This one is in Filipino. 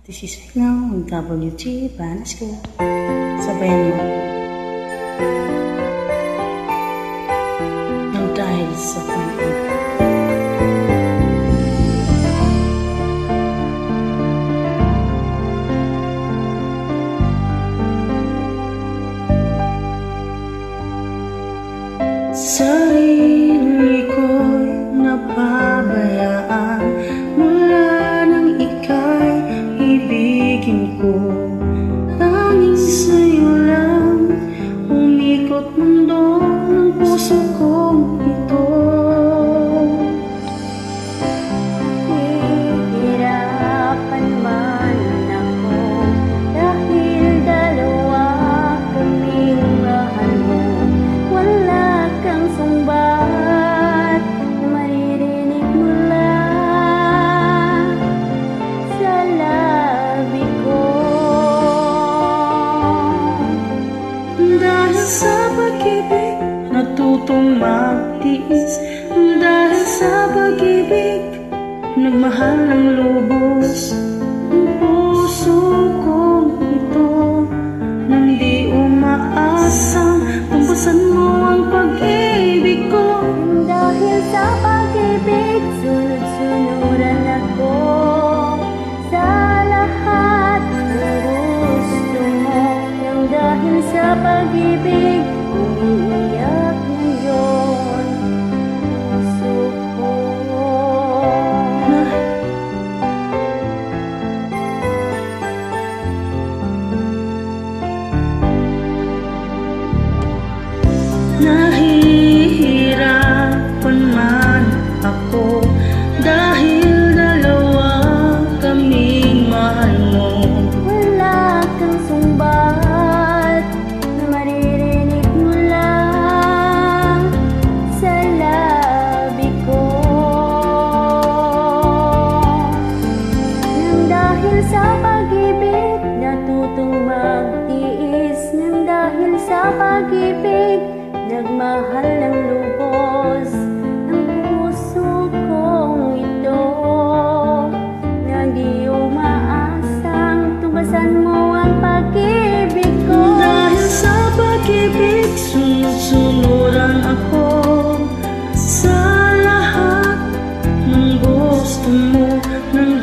This is now on WG Banas ko. Sabayan mo. Nang dahil sa pag-ibig. Sarili ko'y napabayaan mula nang ika'y ibigin ko. Tanging sa'yo lang umikot mundo ng puso kong ito. Hihirapan man ako dahil dalawa kaming mahal mo. Wala kang sumbat na maririnig mula sa labi ko. Dahil sa pag-ibig natutong magtiis. Dahil sa pag-ibig nagmahal ng lubos. Ang puso kong ito nang di umaasang tumbasan mo ang pag-ibig ko. Dahil sa pag-ibig sunod-sunuran ako sa lahat ng gusto mo. Nang dahil sa pag-ibig umiiyak ngayon puso ko. Nahihirapan man ako dahil dalawa kaming mahal mo. Wala kang sumbat na maririnig mula sa labi ko. Nang dahil sa pag-ibig natutong magtiis. Nang dahil sa pag-ibig nagmahal ng lubos ang puso kong ito. Na di umaasang tumbasan mo ang pag-ibig ko. Dahil sa pag-ibig sunod-sunuran ako sa lahat ng gusto mo. Nang